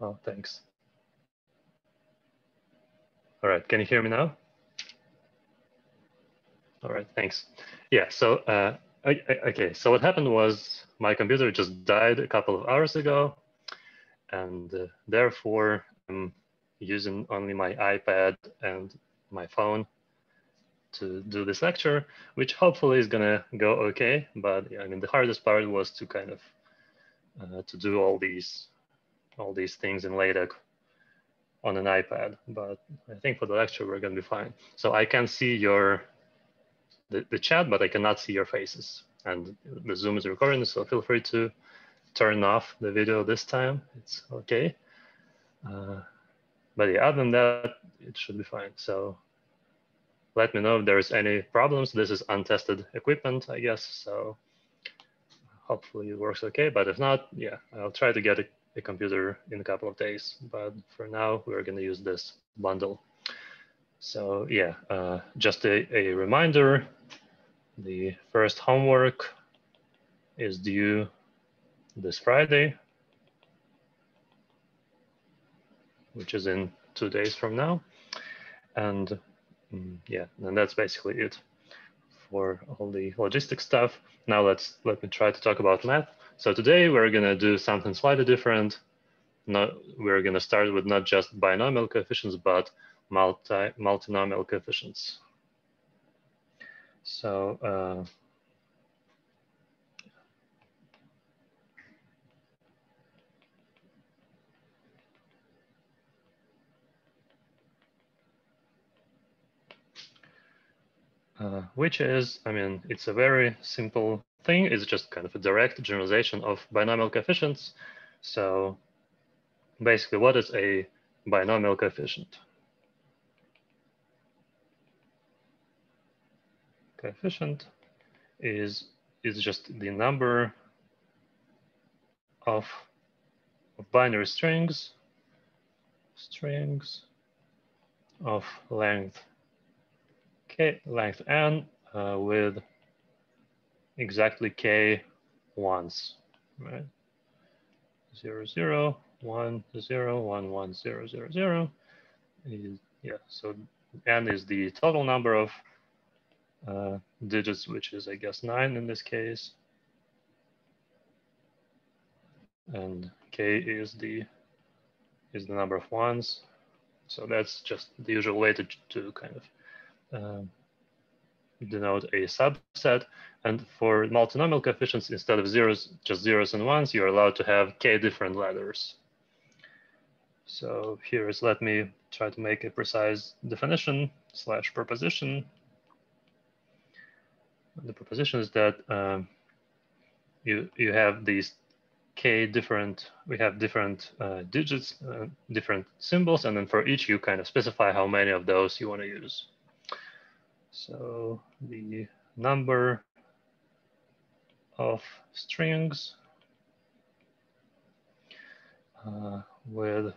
Oh, thanks. All right, can you hear me now? All right, thanks. Yeah, so okay, so what happened was my computer just died a couple of hours ago, and therefore I'm using only my iPad and my phone to do this lecture, which hopefully is gonna go okay. But yeah, I mean, the hardest part was to kind of to do all these things in LaTeX on an iPad. But I think for the lecture we're gonna be fine. So I can see the chat, but I cannot see your faces. And the Zoom is recording, so feel free to turn off the video this time. It's okay. But yeah, other than that, it should be fine. So let me know if there's any problems. This is untested equipment, I guess. So hopefully it works okay. But if not, yeah, I'll try to get a computer in a couple of days. But for now, we're going to use this bundle. So yeah, just a reminder, the first homework is due this Friday, which is in 2 days from now. And yeah, and that's basically it for all the logistic stuff. Now let me try to talk about math. So today we're going to do something slightly different. We're going to start with not just binomial coefficients, but multinomial coefficients. So which is, I mean, it's a very simple thing. It's just kind of a direct generalization of binomial coefficients. So basically, what is a binomial coefficient? Coefficient is just the number of binary strings of length n with exactly k ones, right? 0, 0, 1, 0, 1, 1, 0, 0, 0. Yeah, so n is the total number of digits, which is, I guess, 9 in this case. And k is the number of ones. So that's just the usual way to kind of denote a subset. And for multinomial coefficients, instead of zeros, just zeros and ones, you're allowed to have k different letters. So let me try to make a precise definition / proposition. The proposition is that you have these k different, we have different digits, different symbols, and then for each you kind of specify how many of those you want to use. So the number of strings with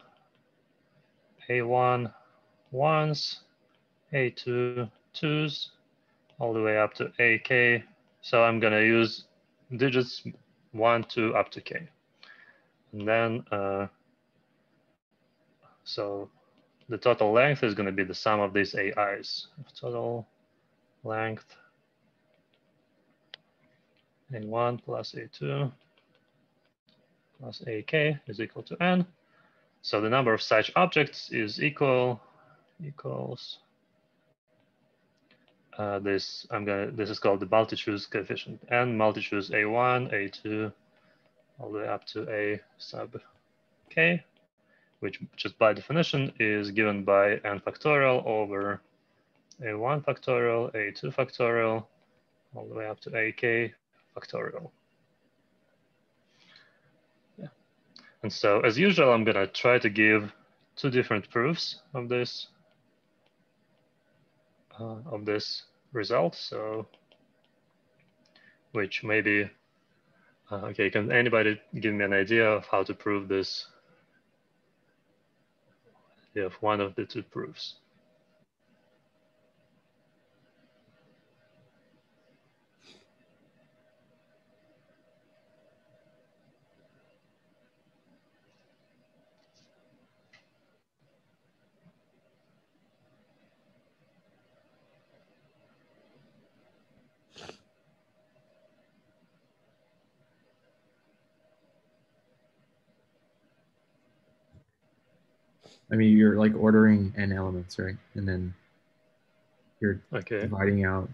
A1 ones, A2 twos, all the way up to AK. So I'm going to use digits 1, 2, up to k. And then, so the total length is going to be the sum of these AIs. Total length A1 plus A2 plus AK is equal to n. So the number of such objects is equals this is called the multi-choice coefficient, n multi-choice A1, A2, all the way up to A sub k, which just by definition is given by n factorial over A1 factorial, A2 factorial, all the way up to AK factorial. Yeah. And so as usual, I'm going to try to give 2 different proofs of this result. So which maybe, okay, can anybody give me an idea of how to prove this? You have one of the 2 proofs. I mean, you're like ordering n elements, right? And then you're Okay. dividing out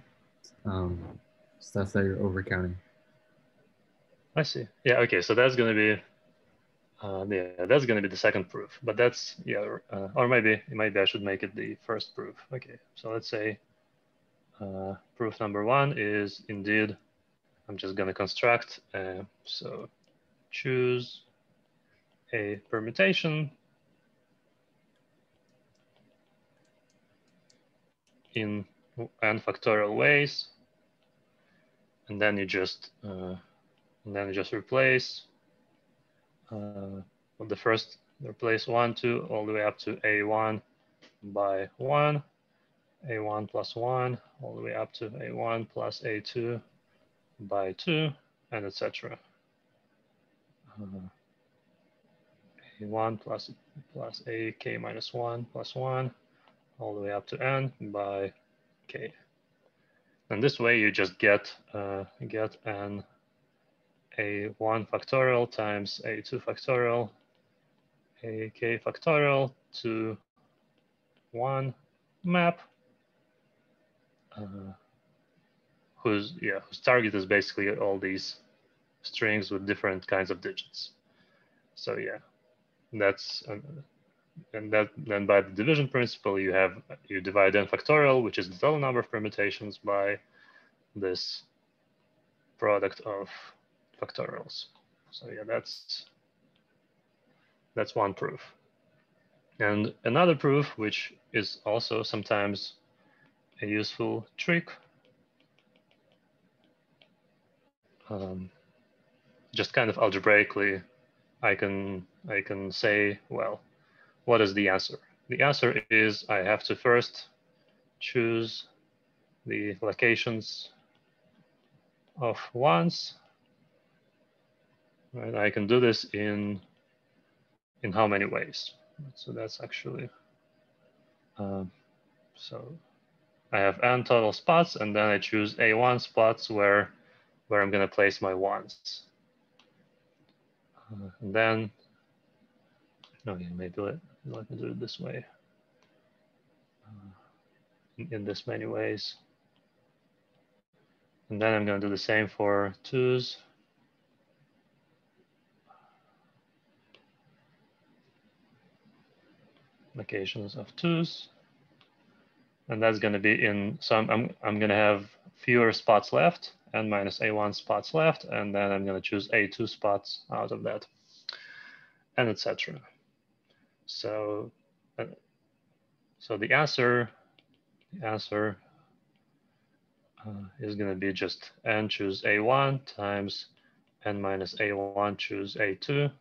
stuff that you're overcounting. I see. Yeah. Okay. So that's going to be yeah, that's going to be the second proof. But that's or maybe I should make it the first proof. Okay. So let's say proof number one is indeed. I'm just going to construct. So choose a permutation in n factorial ways, and then you just replace the first replace 1, 2 all the way up to a1 by 1, a1 plus 1 all the way up to a1 plus a2 by 2, and etc. A1 plus ak minus 1 plus 1 all the way up to n by k. And this way you just get an a1 factorial times a2 factorial ak factorial to 1 map whose target is basically all these strings with different kinds of digits. So yeah, that's and that then by the division principle you divide n factorial, which is the total number of permutations, by this product of factorials. So yeah, that's one proof. And another proof, which is also sometimes a useful trick, just kind of algebraically, I can say, well, what is the answer? The answer is I have to first choose the locations of ones. Right? I can do this in how many ways? So that's actually so I have n total spots, and then I choose a1 spots where I'm going to place my ones. And then, maybe let me do it this way. In this many ways. And then I'm going to do the same for twos. Locations of twos. And that's going to be in, so I'm going to have fewer spots left, n minus a1 spots left, and then I'm going to choose a2 spots out of that, and etc. So, the answer is going to be just n choose a1 times n minus a1 choose a2,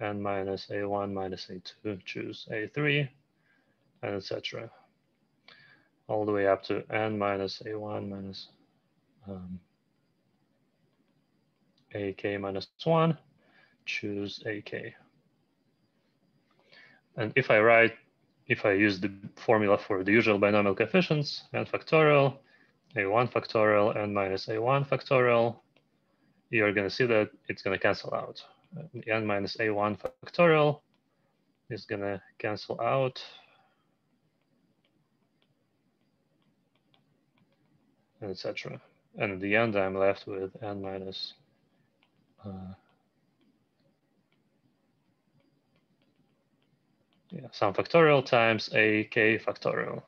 n minus a1 minus a2 choose a3, and etc. All the way up to n minus a1 minus ak minus 1 choose ak. And if I use the formula for the usual binomial coefficients, n factorial, a1 factorial, n minus a1 factorial, you're going to see that it's going to cancel out. N minus a1 factorial is going to cancel out. And etc. And at the end, I'm left with n minus some factorial times ak factorial.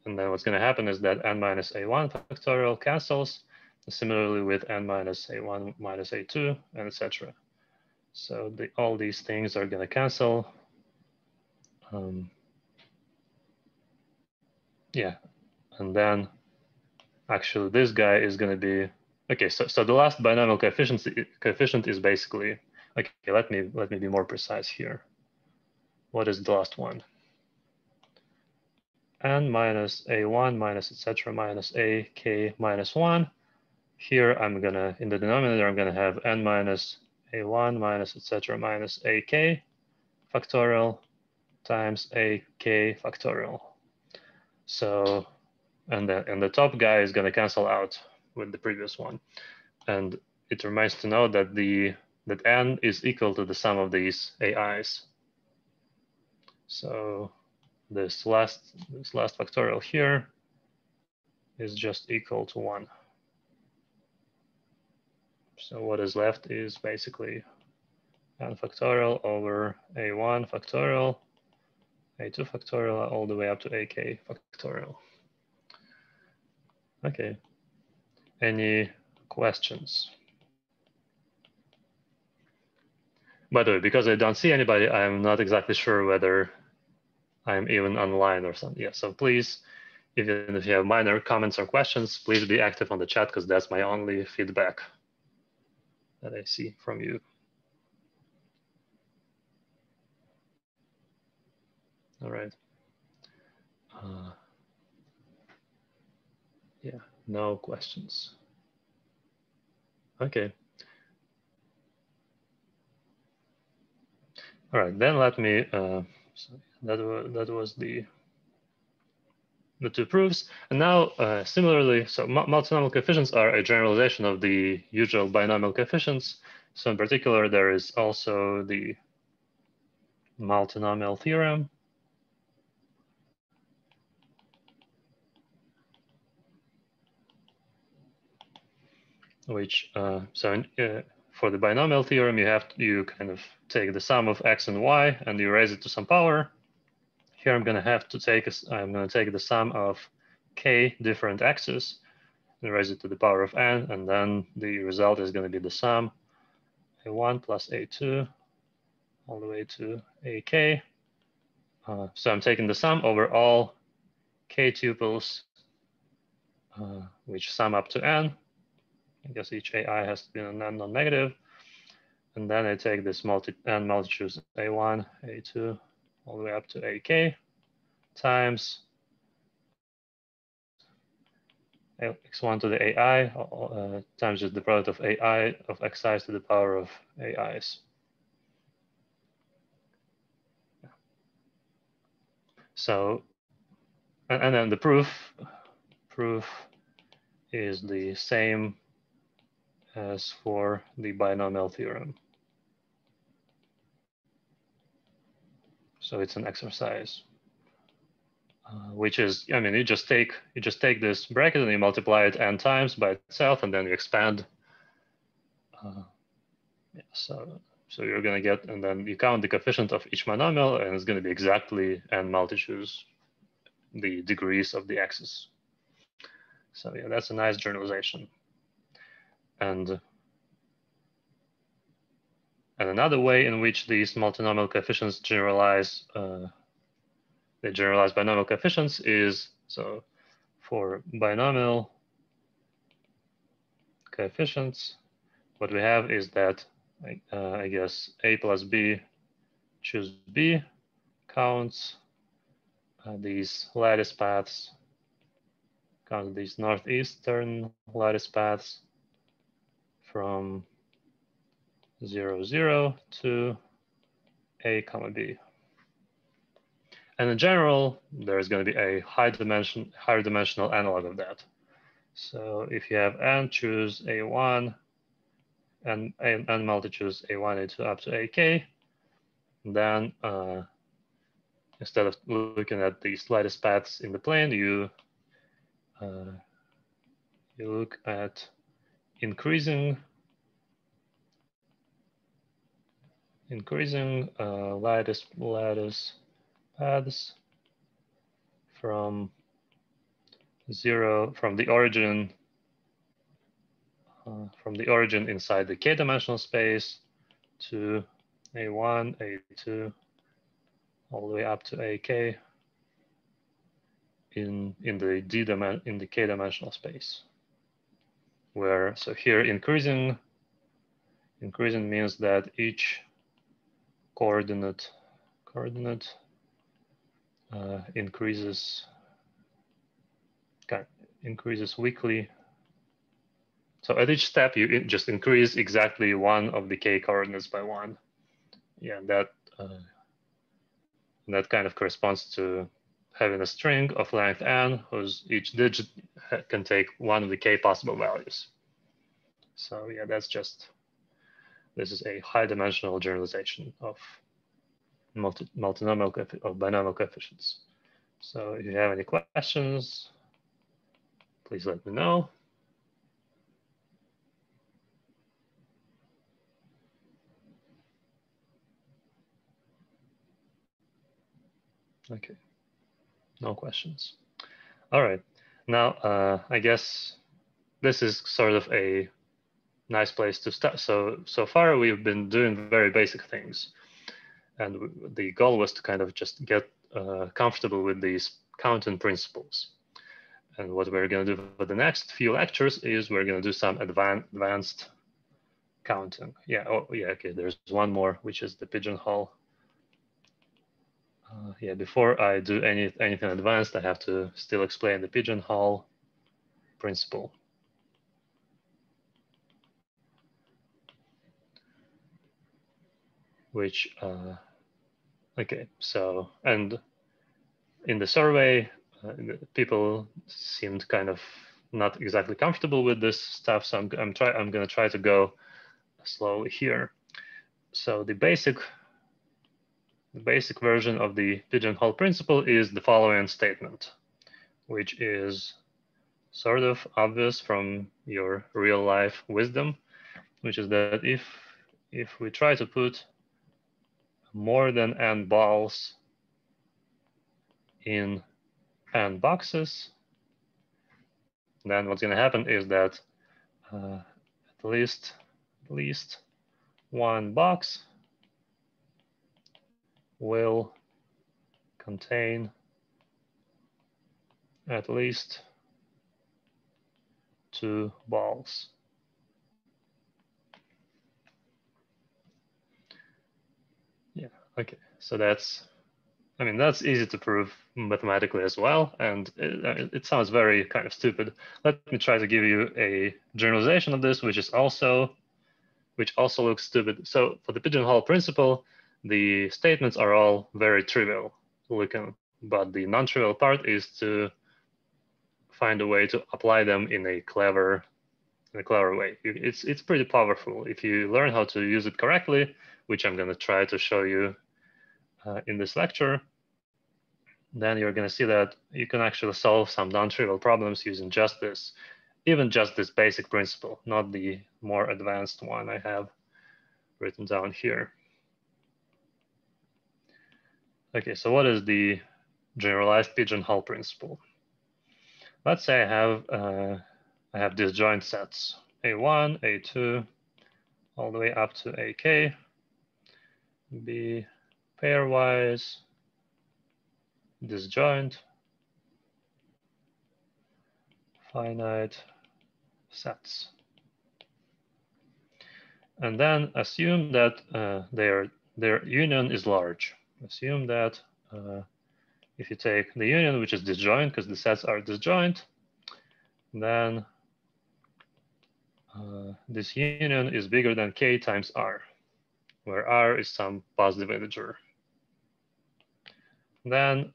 And then what's going to happen is that n minus a1 factorial cancels, similarly with n minus a1 minus a2, and etc. So all these things are going to cancel. Yeah, and then actually this guy is going to be, okay, so the last binomial coefficient is basically, okay, let me be more precise here. What is the last one? N minus a1 minus etc minus ak minus 1. Here I'm gonna, in the denominator, I'm gonna have n minus a1 minus etc minus ak factorial times ak factorial. So, and the top guy is gonna cancel out with the previous one. And it remains to know that that n is equal to the sum of these ai's. So this last factorial here is just equal to 1. So what is left is basically n factorial over a1 factorial, a2 factorial, all the way up to ak factorial. Okay. Any questions? By the way, because I don't see anybody, I'm not exactly sure whether I'm even online or something. Yeah, so please, even if you have minor comments or questions, please be active on the chat because that's my only feedback that I see from you. All right. Yeah, no questions. Okay. All right, then let me, so that was the two proofs. And now, similarly, so multinomial coefficients are a generalization of the usual binomial coefficients. So in particular, there is also the multinomial theorem, which, for the binomial theorem, you kind of take the sum of x and y and you raise it to some power. Here I'm going to take the sum of k different x's and raise it to the power of n, and then the result is going to be the sum a1 plus a2 all the way to ak. So I'm taking the sum over all k tuples, which sum up to n. I guess each ai has to be non-negative. And then I take this n multi-choose a1, a2, all the way up to ak times x1 to the ai times just the product of ai of xi's to the power of ai's. So, and then the proof is the same as for the binomial theorem. So it's an exercise, which is, I mean, you just take this bracket and you multiply it n times by itself, and then you expand. Yeah, so you're going to get, and then you count the coefficient of each monomial, and it's going to be exactly n multi-choose the degrees of the x's. So yeah, that's a nice generalization. And another way in which these multinomial coefficients generalize, they generalize binomial coefficients is, so for binomial coefficients, what we have is that, I guess, a plus b choose b counts these lattice paths, counts these northeastern lattice paths from 0, 0 to a comma b. And in general, there's going to be a higher dimensional analog of that. So if you have n choose a1 and n multi-choose a1, a2 up to ak, then instead of looking at the slightest paths in the plane, you look at increasing lattice paths from the origin inside the k-dimensional space to a1, a2, all the way up to ak in the k-dimensional space. Where, so here increasing means that each coordinate increases weakly. So at each step, you just increase exactly one of the k coordinates by one. Yeah, that kind of corresponds to having a string of length n, whose each digit can take one of the k possible values. So yeah, this is a high dimensional generalization of binomial coefficients. So if you have any questions, please let me know. Okay, no questions. All right, now I guess this is sort of a nice place to start. So far we've been doing very basic things, and the goal was to kind of just get comfortable with these counting principles. And what we're going to do for the next few lectures is we're going to do some advanced counting. Yeah, oh yeah, okay, there's one more, which is the pigeonhole. Yeah, before I do anything advanced, I have to still explain the pigeonhole principle. Which, okay, so, and in the survey, people seemed kind of not exactly comfortable with this stuff, so I'm going to try to go slowly here. So the basic version of the pigeonhole principle is the following statement, which is sort of obvious from your real life wisdom, which is that if we try to put more than n balls in n boxes, then what's going to happen is that at least one box will contain at least 2 balls. Yeah, okay, so that's easy to prove mathematically as well, and it sounds very kind of stupid. Let me try to give you a generalization of this, which also looks stupid. So for the pigeonhole principle, the statements are all very trivial looking, but the non-trivial part is to find a way to apply them in a clever way. It's pretty powerful if you learn how to use it correctly, which I'm going to try to show you in this lecture. Then you're going to see that you can actually solve some non-trivial problems using just this, even just this basic principle, not the more advanced one I have written down here. Okay, so what is the generalized pigeonhole principle? Let's say I have disjoint sets, A1, A2, all the way up to AK, be pairwise, disjoint, finite sets. And then assume that their union is large. Assume that if you take the union, which is disjoint, because the sets are disjoint, then this union is bigger than k times r, where r is some positive integer. Then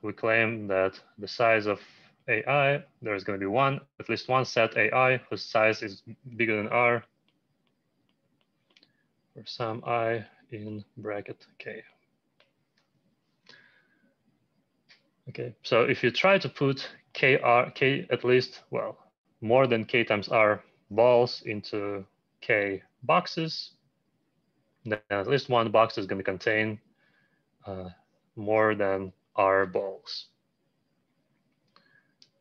we claim that the size of AI, there's going to be at least one set AI whose size is bigger than r for some I in bracket k. Okay, so if you try to put k at least, well, more than k times r balls into k boxes, then at least one box is going to contain more than r balls.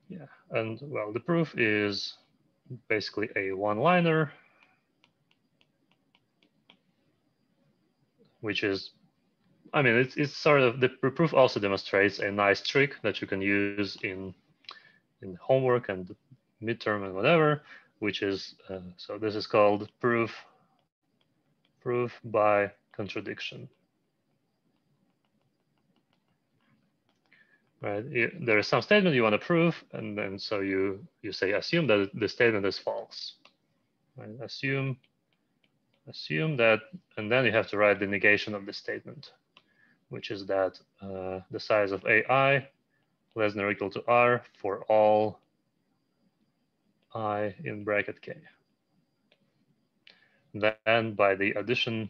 Yeah, and well, the proof is basically a one-liner, which is, it's sort of, the proof also demonstrates a nice trick that you can use in homework and midterm and whatever, which is, so this is called proof by contradiction. Right? There is some statement you want to prove, and then so you say assume that the statement is false. Right? Assume that, and then you have to write the negation of the statement, which is that the size of AI less than or equal to r for all I in bracket k. Then by the addition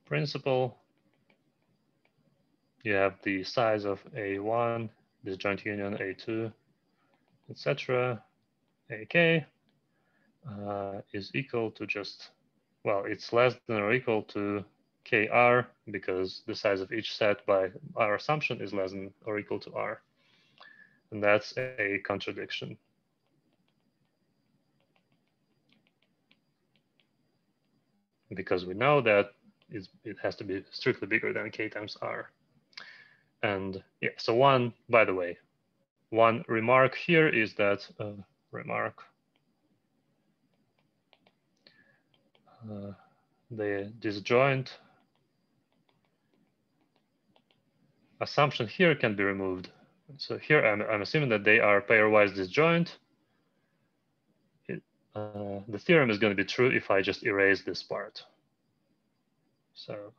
principle, you have the size of A1, disjoint union A2, etc. AK is equal to just, well, it's less than or equal to KR because the size of each set by our assumption is less than or equal to R. And that's a contradiction. Because we know that it has to be strictly bigger than K times R. And yeah, so one, by the way, one remark here is that, the disjoint assumption here can be removed. So here I'm assuming that they are pairwise disjoint. The theorem is going to be true if I just erase this part. So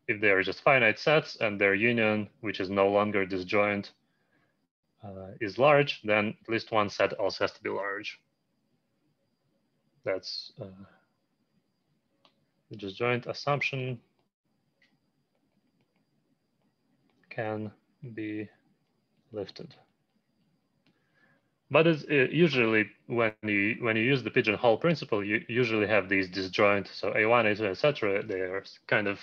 if they are just finite sets and their union, which is no longer disjoint, is large, then at least one set also has to be large. That's the disjoint assumption can be lifted. But it's usually when you use the pigeonhole principle, you usually have these disjoint. So A1, A2, etc. They are kind of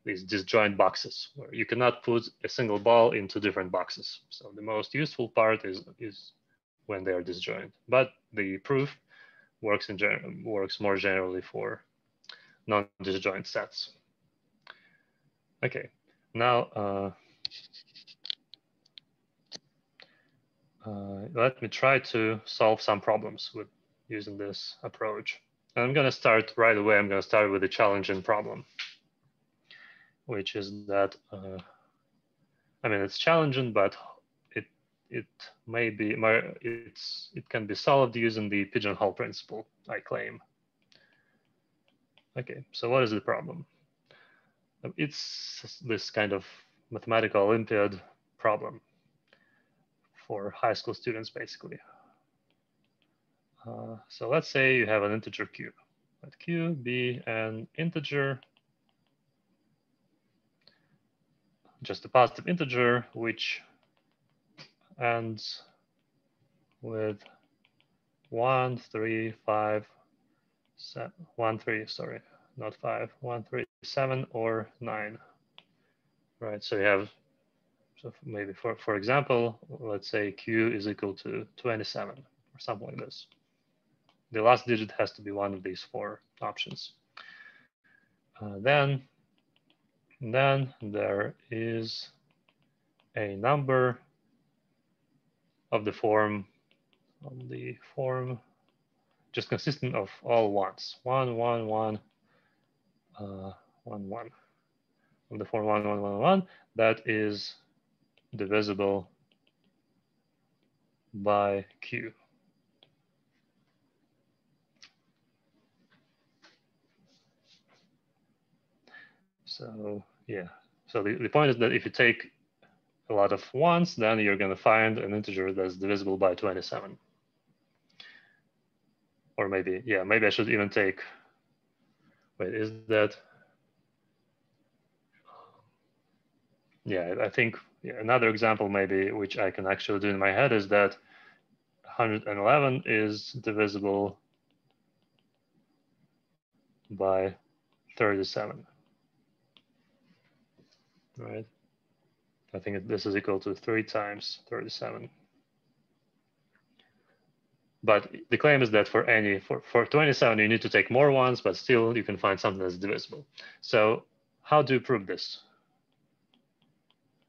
these disjoint boxes where you cannot put a single ball into different boxes. So the most useful part is when they are disjoint. But the proof works more generally for non-disjoint sets. Okay, now let me try to solve some problems with using this approach. And I'm going to start right away. I'm going to start with a challenging problem, which is that, I mean, it's challenging, but it may be, it can be solved using the pigeonhole principle, I claim. Okay, so what is the problem? It's this kind of mathematical Olympiad problem for high school students, basically. So let's say you have an integer q. Let q be an integer, just a positive integer, which ends with 1, 3, 5, 7, 1, 3, sorry, not 5, 1, 3, 7, or 9. Right, so you have, so maybe for example, let's say q is equal to 27 or something like this. The last digit has to be one of these four options. Then there is a number of the form just consistent of all ones. 1, 1, 1, 1, 1. Of the form 1, 1, 1, 1, that is divisible by q. So yeah, so the point is that if you take a lot of ones, then you're going to find an integer that's divisible by 27. Or maybe, yeah, maybe I should even take, wait, is that? Yeah, I think another example maybe, which I can actually do in my head, is that 111 is divisible by 37. Right? I think this is equal to 3 times 37. But the claim is that for 27, you need to take more ones, but still you can find something that's divisible. So how do you prove this?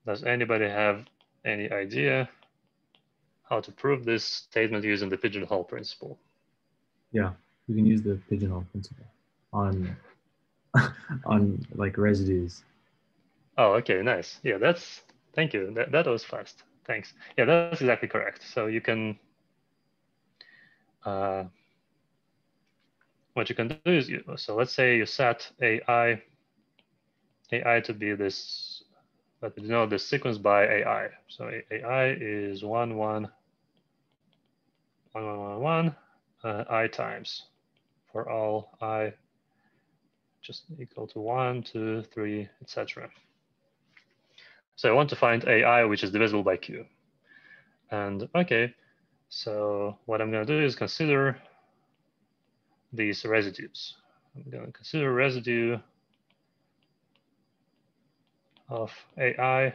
Does anybody have any idea how to prove this statement using the pigeonhole principle? Yeah, you can use the pigeonhole principle on like residues. Oh, okay, nice. Yeah, thank you. That was fast. Thanks. Yeah, that's exactly correct. So you can, what you can do is, so let's say you set AI to be this, let me know the sequence by AI. So AI is 1, 1, 1, 1, 1, 1, I times for all I just equal to 1, 2, 3, etc. So I want to find AI which is divisible by Q. And okay, so what I'm going to do is consider these residues. I'm going to consider residue of AI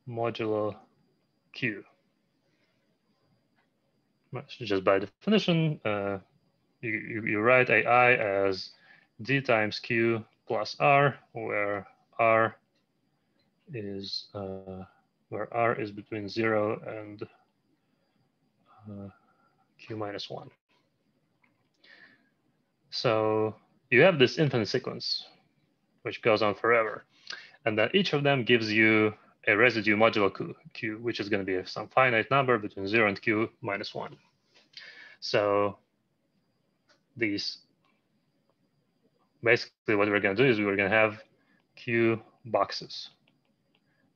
modulo Q. Just by definition, you write AI as D times Q plus R, where R is between 0 and Q minus 1. So you have this infinite sequence, which goes on forever. And then each of them gives you a residue modulo Q, which is going to be some finite number between 0 and Q minus 1. So these, basically what we're going to do is we're going to have Q boxes,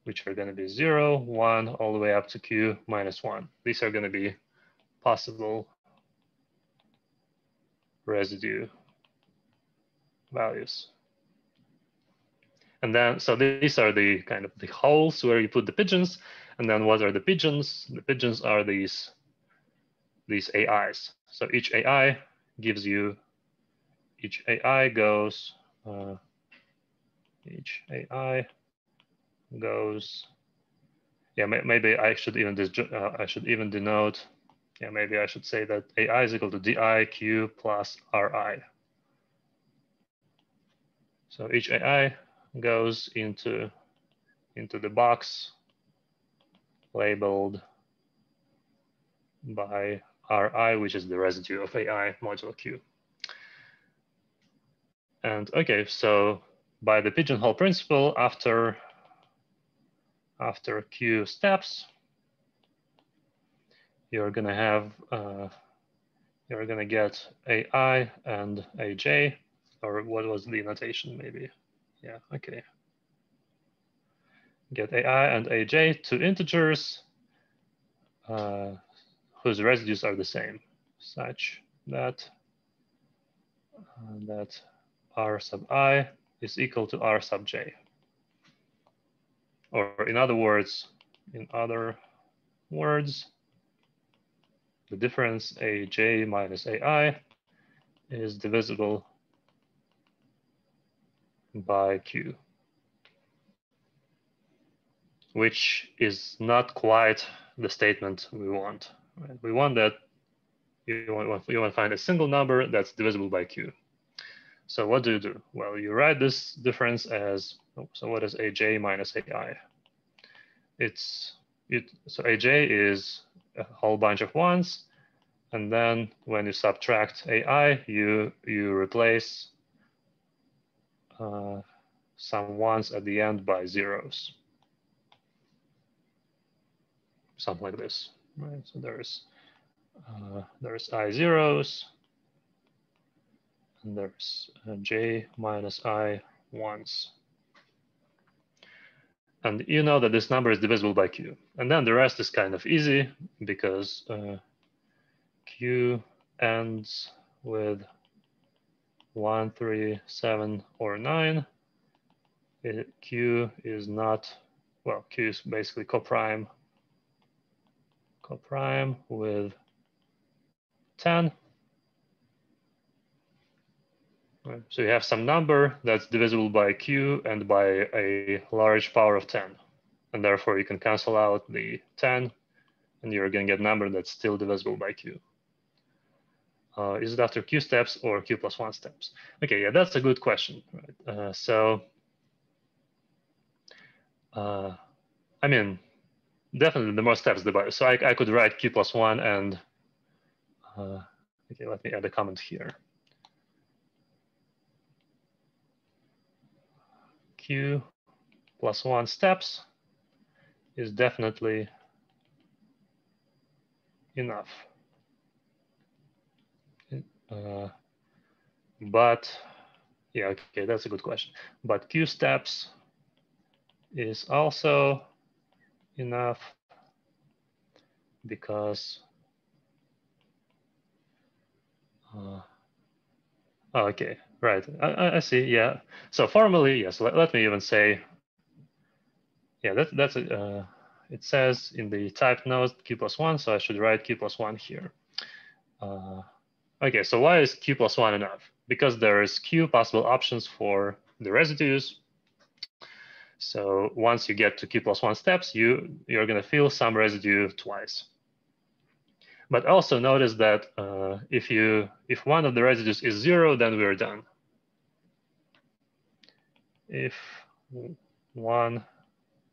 which are going to be 0, 1, all the way up to Q minus 1. These are going to be possible residue values. And then, so these are the kind of the holes where you put the pigeons. And then what are the pigeons? The pigeons are these AIs. So each AI gives you, each AI goes, yeah, maybe I should even denote, yeah, maybe I should say that AI is equal to DIQ plus RI. So each AI goes into the box labeled by Ri, which is the residue of AI modulo Q. And okay, so by the pigeonhole principle, after Q steps, you're gonna have you're gonna get AI and AJ, or what was the notation maybe? Yeah, okay. Get AI and AJ, two integers whose residues are the same, such that that R sub I is equal to R sub J. Or in other words, the difference AJ minus AI is divisible by Q, which is not quite the statement we want. Right? We want that you want to find a single number that's divisible by Q. So what do? Well, you write this difference as, so what is AJ minus AI? So AJ is a whole bunch of ones, and then when you subtract AI, you replace some ones at the end by zeros, something like this, right? So there's I zeros, and there's J minus I ones. And you know that this number is divisible by Q. And then the rest is kind of easy because Q ends with 1, 3, 7, or 9. Q is not, well, Q is basically coprime with 10. Right. So you have some number that's divisible by Q and by a large power of 10. And therefore you can cancel out the 10 and you're going to get a number that's still divisible by Q. Is it after Q steps or Q plus 1 steps? Okay, yeah, that's a good question. Right? I mean, definitely the more steps, the better. So I could write Q plus 1 and, okay, let me add a comment here. Q plus 1 steps is definitely enough. But yeah, okay, that's a good question. But Q steps is also enough because okay, Right, I see, yeah. So formally, yes, let me even say, yeah, that's it says in the type node q+1, so I should write q+1 here. Okay, so why is q+1 enough? Because there is q possible options for the residues. So once you get to q+1 steps, you're going to fill some residue twice. But also notice that if one of the residues is 0, then we're done. If 1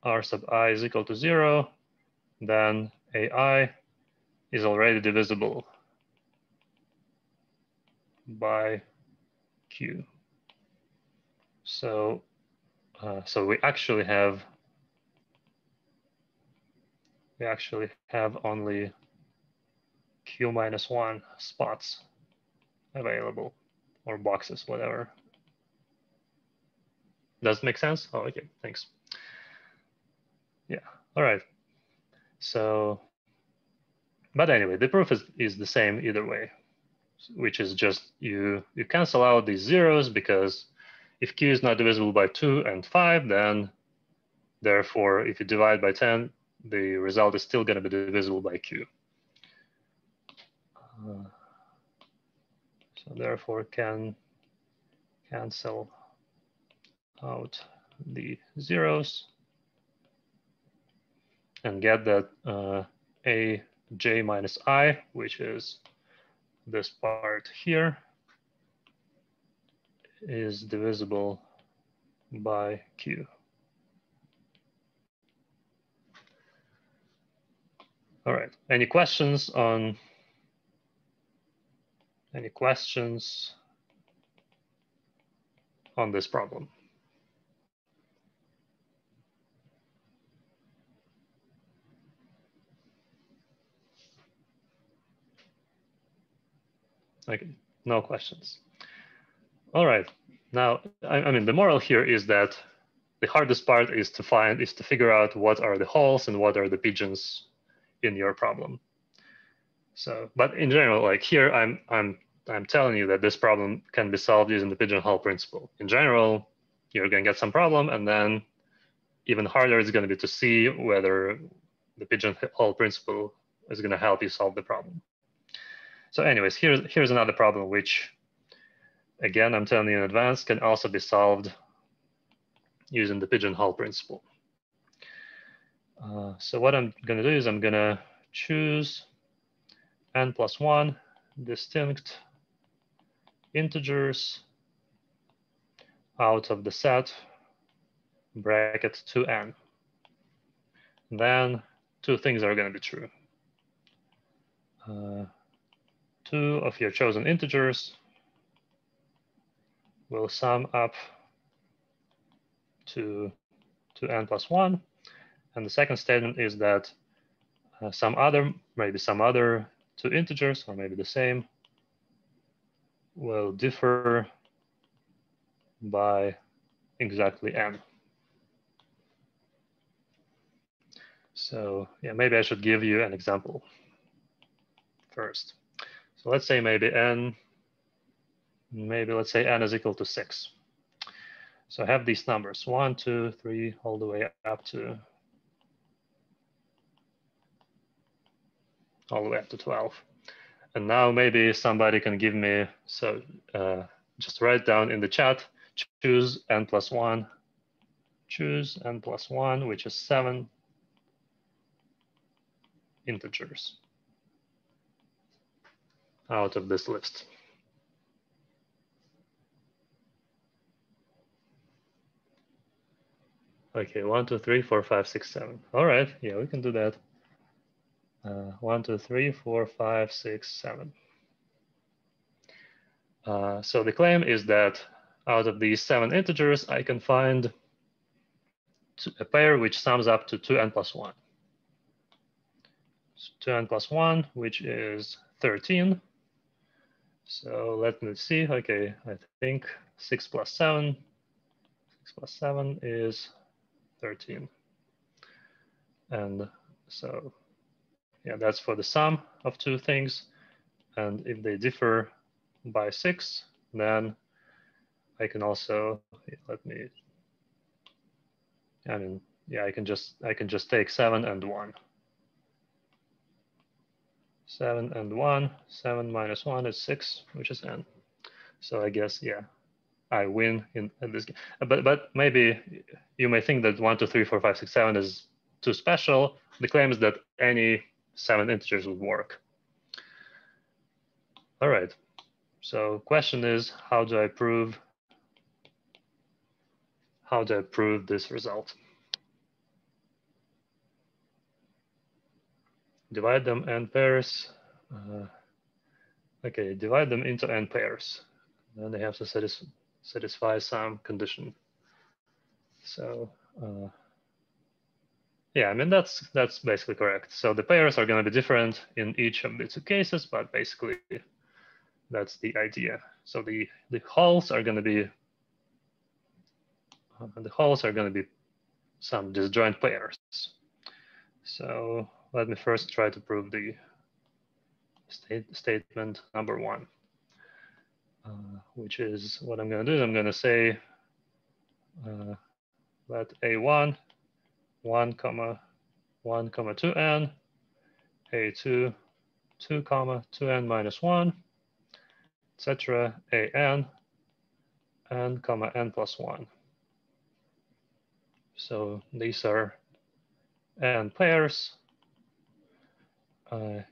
r sub I is equal to 0, then AI is already divisible by Q. So we actually have only Q-1 spots available, or boxes, whatever. Does it make sense? Oh, okay, thanks. Yeah, all right. So, but anyway, the proof is the same either way, which is just you cancel out these zeros, because if Q is not divisible by 2 and 5, then therefore, if you divide by 10, the result is still going to be divisible by Q. So therefore, can cancel out the zeros and get that AJ minus I, which is this part here, is divisible by Q. All right, any questions on this problem? Okay, no questions. All right, now, I mean, the moral here is that the hardest part is to figure out what are the holes and what are the pigeons in your problem. So, but in general, like here, I'm telling you that this problem can be solved using the Pigeonhole Principle. In general, you're going to get some problem, and then even harder is going to be to see whether the Pigeonhole Principle is going to help you solve the problem. So anyways, here's another problem, which, again, I'm telling you in advance, can also be solved using the Pigeonhole Principle. So what I'm going to do is I'm going to choose n+1 distinct integers out of the set bracket 2n. Then two things are going to be true. 2 of your chosen integers will sum up to n+1. And the second statement is that maybe some other two integers, or maybe the same, will differ by exactly n. So yeah, maybe I should give you an example first. So let's say maybe let's say n is equal to 6. So I have these numbers, 1, 2, 3, all the way up to 12. And now maybe somebody can give me, so just write down in the chat, choose n+1, which is 7 integers out of this list. Okay, 1, 2, 3, 4, 5, 6, 7. All right, yeah, we can do that. 1, 2, 3, 4, 5, 6, 7. So the claim is that out of these 7 integers, I can find a pair which sums up to 2n+1. So 2n+1, which is 13. So let me see. Okay, I think 6 plus 7. 6 plus 7 is 13. And so, yeah, that's for the sum of two things. And if they differ by 6, then I can also, let me, I mean, yeah, I can just take 7 and 1. 7 and 1, 7 minus 1 is 6, which is n. So I guess, yeah, I win in this game. But maybe you may think that 1, 2, 3, 4, 5, 6, 7 is too special. The claim is that any 7 integers would work. All right. So question is, how do I prove this result? Divide them n pairs. Okay, divide them into n pairs. Then they have to satisfy some condition. So yeah, I mean that's basically correct. So the pairs are going to be different in each of the two cases, but basically that's the idea. So the holes are going to be some disjoint pairs. So let me first try to prove the statement number 1, which is what I'm going to do. I'm going to say let A1 1, 1, 2n, A2 2, 2n minus 1, etc. an n, n plus 1. So these are n pairs.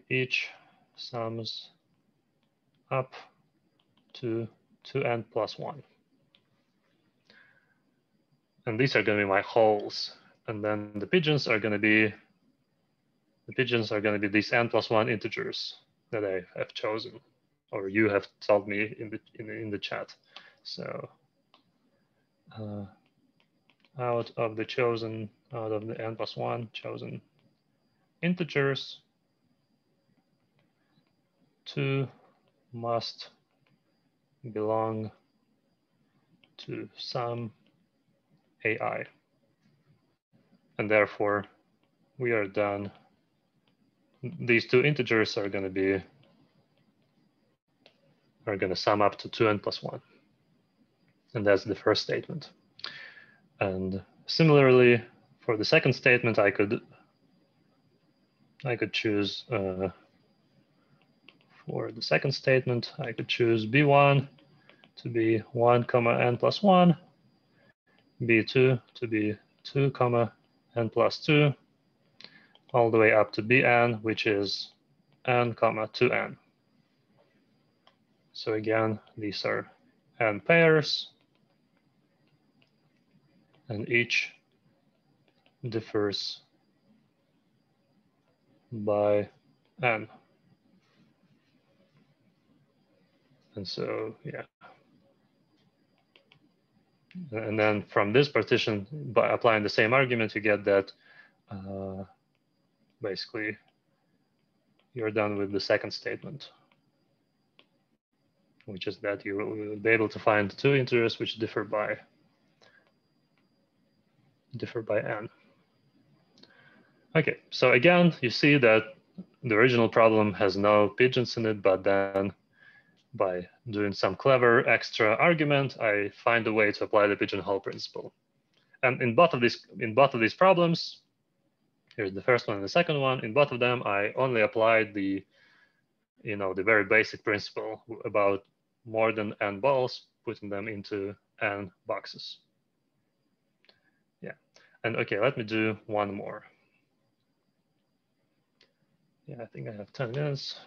Each sums up to 2n plus 1. And these are going to be my holes. And then the pigeons are going to be these n plus 1 integers that I have chosen, or you have told me in the chat. So out of the n plus 1 chosen integers, 2 must belong to some AI. And therefore, we are done. These two integers are going to sum up to 2n plus 1. And that's the first statement. And similarly, for the second statement, I could choose for the second statement, I could choose B1 to be 1, n plus 1, B2 to be 2, n plus 2, all the way up to Bn, which is n, 2n. So again, these are n pairs, and each differs by n. And so, yeah. And then from this partition, by applying the same argument, you get that basically you're done with the second statement, which is that you will be able to find two integers which differ by n. Okay, so again, you see that the original problem has no pigeons in it, but then by doing some clever extra argument, I find a way to apply the Pigeonhole Principle. And in both of these problems, here's the first one and the second one. In both of them, I only applied the very basic principle about more than n balls, putting them into n boxes. Yeah, and okay, let me do one more. Yeah, I think I have 10 minutes.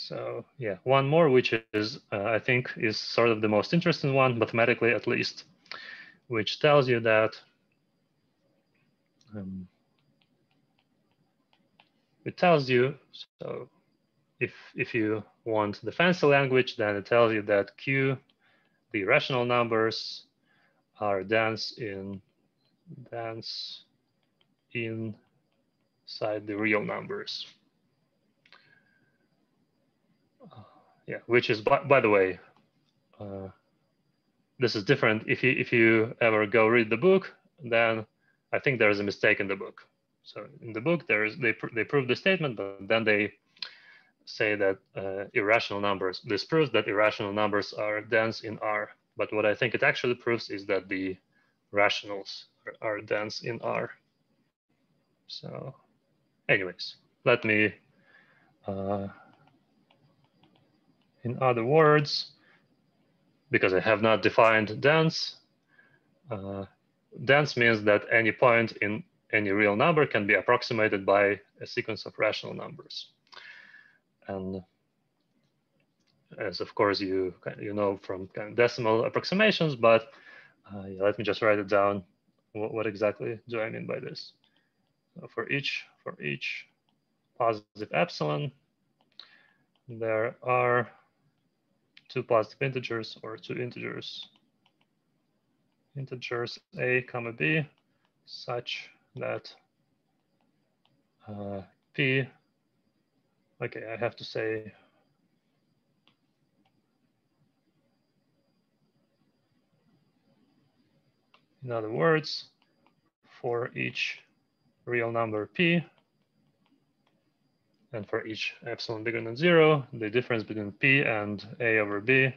So yeah, one more, which is, I think, is sort of the most interesting one, mathematically at least, which tells you that so if you want the fancy language, then it tells you that Q, the rational numbers, are dense inside the real numbers. Yeah, which is, by the way, this is different. If you ever go read the book, then I think there is a mistake in the book. So in the book, they prove the statement, but then they say that irrational numbers, this proves that irrational numbers are dense in R. But what I think it actually proves is that the rationals are dense in R. So anyways, let me, in other words, because I have not defined dense, dense means that any point in any real number can be approximated by a sequence of rational numbers. And as of course you know from kind of decimal approximations, but yeah, let me just write it down. What exactly do I mean by this? For each positive epsilon, there are two positive integers or two integers a comma b, such that p, okay, I have to say in other words, for each real number p, and for each epsilon bigger than 0, the difference between p and a over b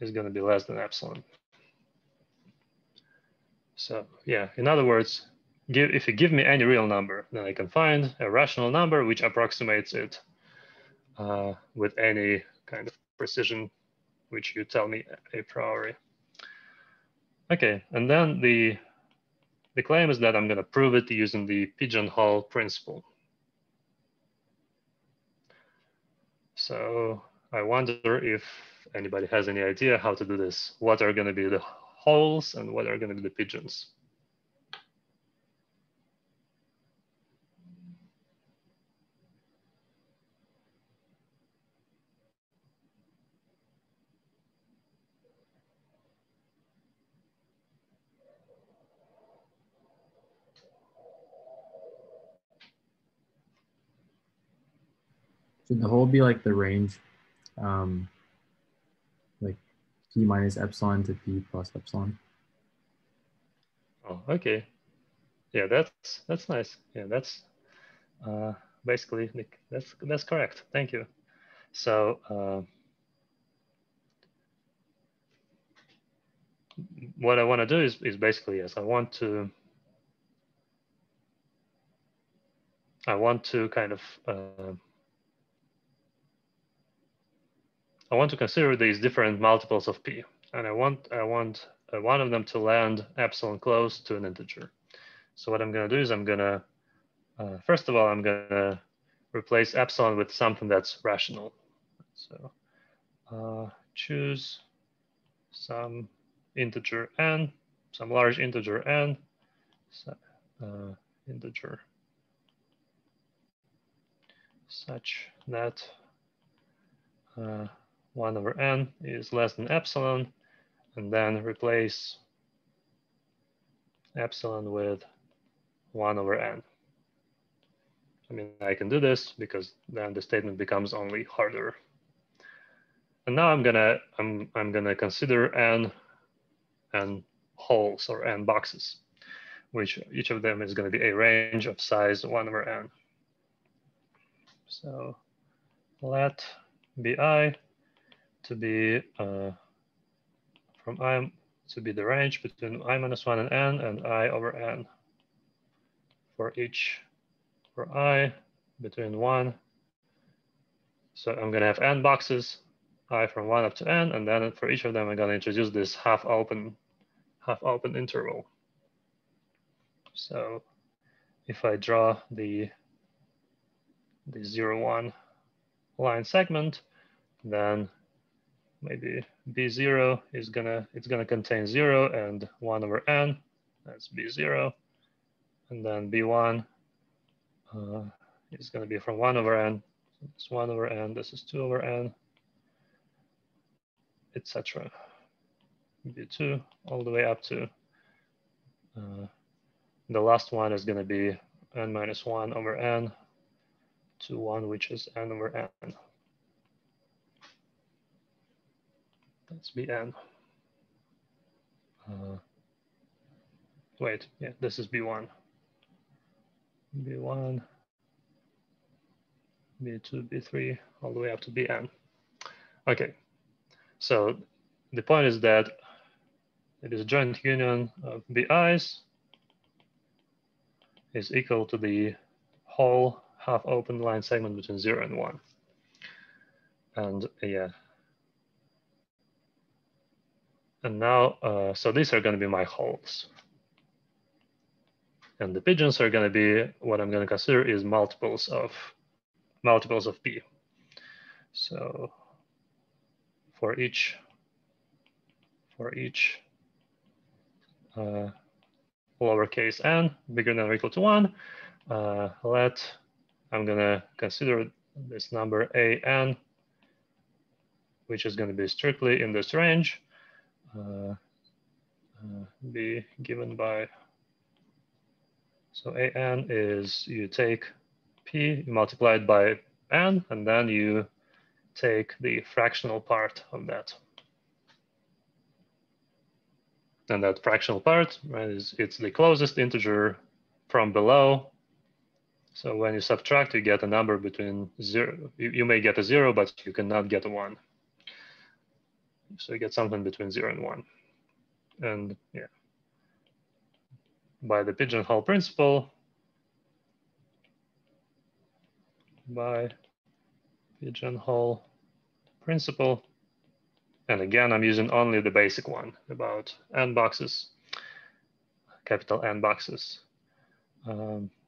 is going to be less than epsilon. So yeah, in other words, if you give me any real number, then I can find a rational number which approximates it with any kind of precision which you tell me a priori. Okay, and then the claim is that I'm going to prove it using the Pigeonhole Principle. So I wonder if anybody has any idea how to do this. What are going to be the holes and what are going to be the pigeons? Should the hole be like the range, like p minus epsilon to p plus epsilon? Oh, okay. Yeah, that's nice. Yeah, that's basically that's correct. Thank you. So what I want to do is basically, yes, I want to kind of I want to consider these different multiples of p, and I want one of them to land epsilon close to an integer. So what I'm going to do is I'm going to first of all I'm going to replace epsilon with something that's rational. So choose some integer n, some large integer n, so, integer such that 1 over n is less than epsilon, and then replace epsilon with 1 over n. I mean, I can do this because then the statement becomes only harder. And now I'm gonna consider n holes or n boxes, which each of them is going to be a range of size 1 over n. So let bi to be from I to be the range between I minus 1 and I over n for I between 1. So I'm going to have n boxes, I from 1 up to n, and then for each of them I'm going to introduce this half open interval. So if I draw the 0, 1 line segment, then maybe b0 is gonna contain 0 and 1 over n. That's b0, and then b1 is going to be from 1 over n. It's 1 over n. This is 2 over n, etc. b2 all the way up to the last one is going to be n minus 1 over n to 1, which is n over n. That's bn. Wait, yeah, this is b1. b1 B2, B3, all the way up to Bn. Okay, so the point is that it is a joint union of Bi's is equal to the whole half open line segment between 0 and 1. And yeah. And now, so these are going to be my holes. And the pigeons are going to be, what I'm going to consider is multiples of P. So for each lowercase n bigger than or equal to 1, I'm going to consider this number an, which is going to be strictly in this range, be given by, so an is you take p, you multiply it by n, and then you take the fractional part of that. And that fractional part, right, it's the closest integer from below. So when you subtract, you get a number between 0. You may get a 0, but you cannot get a 1. So you get something between 0 and 1. And yeah, by the pigeonhole principle, and again, I'm using only the basic one about n boxes, capital N boxes.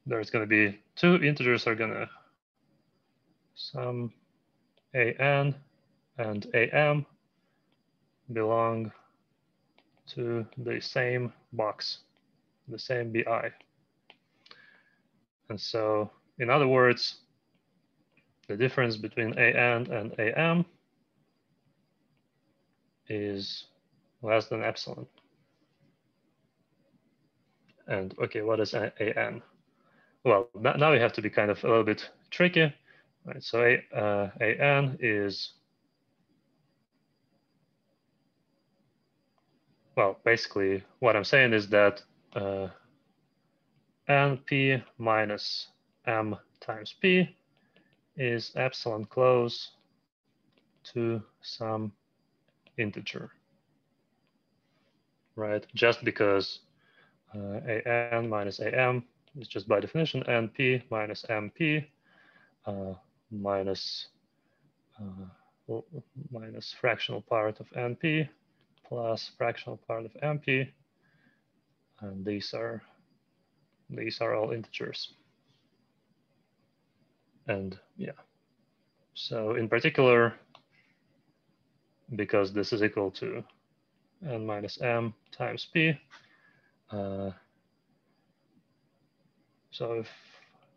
There's going to be two integers are going to sum an and am belong to the same box, the same bi. And so, in other words, the difference between an and am is less than epsilon. And okay, what is an? Well, now we have to be kind of a little bit tricky. Right, so an is, well, basically what I'm saying is that np minus m times p is epsilon close to some integer, right? Just because an minus am is just by definition np minus mp minus fractional part of np plus fractional part of mp, and these are all integers. And yeah, so in particular, because this is equal to n minus m times p, so if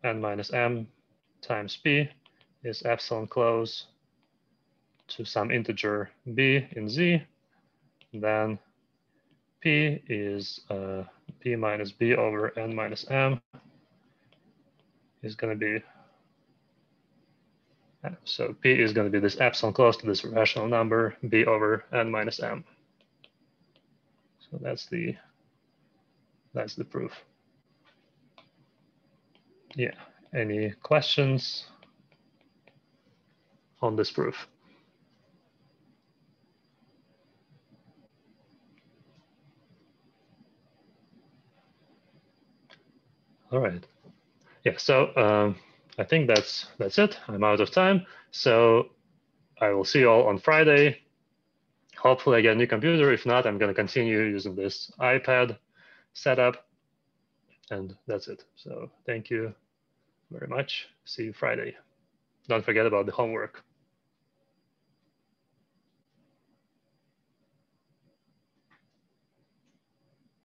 n minus m times p is epsilon close to some integer b in Z, then p is p minus b over n minus m is going to be, so p is going to be this epsilon close to this rational number b over n minus m. So that's the proof. Yeah, any questions on this proof? All right. Yeah, so I think that's it. I'm out of time. So I will see you all on Friday. Hopefully I get a new computer. If not, I'm going to continue using this iPad setup. And that's it. So thank you very much. See you Friday. Don't forget about the homework.